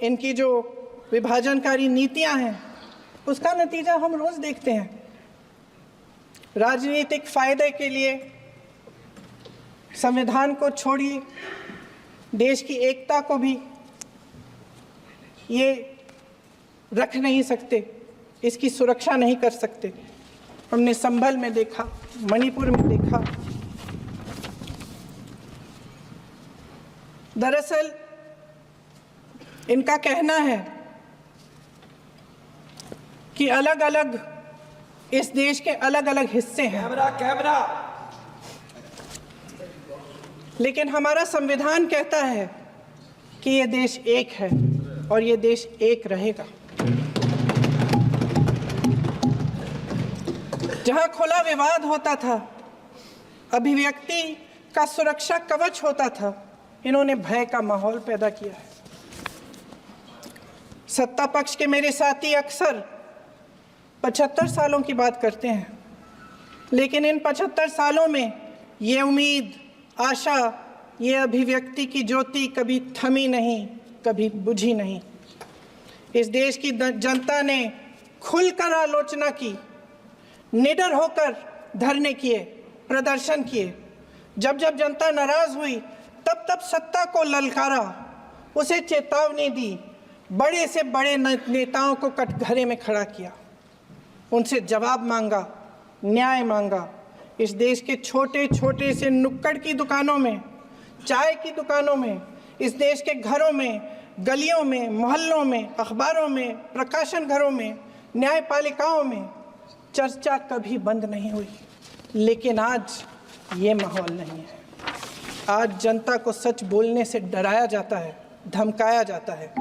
इनकी जो विभाजनकारी नीतियां हैं उसका नतीजा हम रोज देखते हैं। राजनीतिक फायदे के लिए संविधान को छोड़िए, देश की एकता को भी ये रख नहीं सकते, इसकी सुरक्षा नहीं कर सकते। हमने संभल में देखा, मणिपुर में देखा। दरअसल इनका कहना है कि अलग अलग इस देश के अलग अलग हिस्से हैं। कैमरा। लेकिन हमारा संविधान कहता है कि ये देश एक है और ये देश एक रहेगा। जहां खुला विवाद होता था, अभिव्यक्ति का सुरक्षा कवच होता था, इन्होंने भय का माहौल पैदा किया है। सत्ता पक्ष के मेरे साथी अक्सर 75 सालों की बात करते हैं, लेकिन इन 75 सालों में ये उम्मीद, आशा, ये अभिव्यक्ति की ज्योति कभी थमी नहीं, कभी बुझी नहीं। इस देश की जनता ने खुलकर आलोचना की, निडर होकर धरने किए, प्रदर्शन किए। जब जब जनता नाराज हुई तब तब सत्ता को ललकारा, उसे चेतावनी दी, बड़े से बड़े नेताओं को कटघरे में खड़ा किया, उनसे जवाब मांगा, न्याय मांगा। इस देश के छोटे छोटे से नुक्कड़ की दुकानों में, चाय की दुकानों में, इस देश के घरों में, गलियों में, मोहल्लों में, अखबारों में, प्रकाशन घरों में, न्यायपालिकाओं में चर्चा कभी बंद नहीं हुई। लेकिन आज ये माहौल नहीं है। आज जनता को सच बोलने से डराया जाता है, धमकाया जाता है।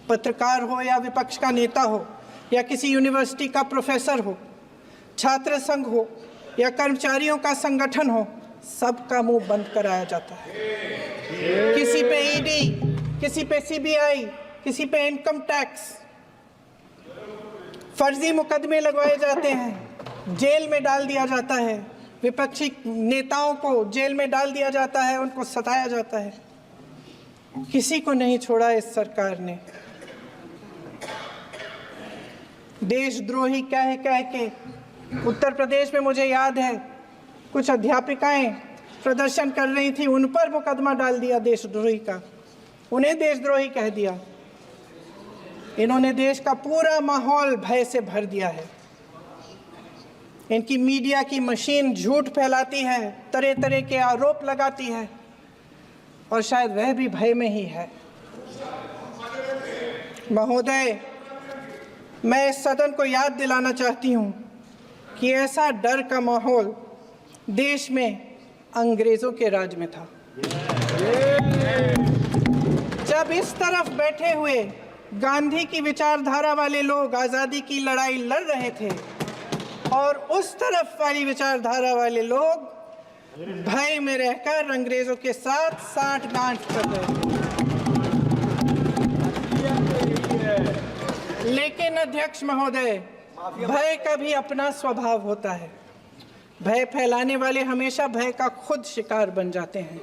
पत्रकार हो या विपक्ष का नेता हो या किसी यूनिवर्सिटी का प्रोफेसर हो, छात्र संघ हो या कर्मचारियों का संगठन हो, सबका मुंह बंद कराया जाता है। किसी पे ईडी, किसी पे सीबीआई, किसी पे इनकम टैक्स, फर्जी मुकदमे लगवाए जाते हैं, जेल में डाल दिया जाता है, विपक्षी नेताओं को जेल में डाल दिया जाता है, उनको सताया जाता है। किसी को नहीं छोड़ा इस सरकार ने। देशद्रोही कह के उत्तर प्रदेश में मुझे याद है कुछ अध्यापिकाएं प्रदर्शन कर रही थी, उन पर मुकदमा डाल दिया देशद्रोही का, उन्हें देशद्रोही कह दिया। इन्होंने देश का पूरा माहौल भय से भर दिया है। इनकी मीडिया की मशीन झूठ फैलाती है, तरह तरह के आरोप लगाती है, और शायद वह भी भय में ही है। महोदय, मैं इस सदन को याद दिलाना चाहती हूँ कि ऐसा डर का माहौल देश में अंग्रेजों के राज में था। जब इस तरफ बैठे हुए गांधी की विचारधारा वाले लोग आज़ादी की लड़ाई लड़ रहे थे और उस तरफ वाली विचारधारा वाले लोग भय में रहकर अंग्रेजों के साथ साठ-गांठ कर रहे थे। लेकिन अध्यक्ष महोदय, भय का भी अपना स्वभाव होता है। भय फैलाने वाले हमेशा भय का खुद शिकार बन जाते हैं।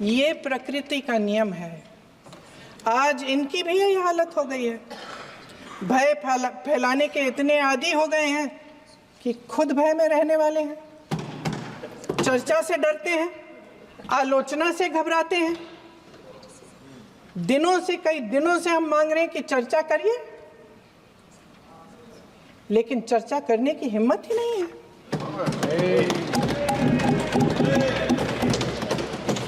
ये प्रकृति का नियम है। आज इनकी भी यही हालत हो गई है। भय फैलाने के इतने आदी हो गए हैं कि खुद भय में रहने वाले हैं। चर्चा से डरते हैं, आलोचना से घबराते हैं। कई दिनों से हम मांग रहे हैं कि चर्चा करिए, लेकिन चर्चा करने की हिम्मत ही नहीं है।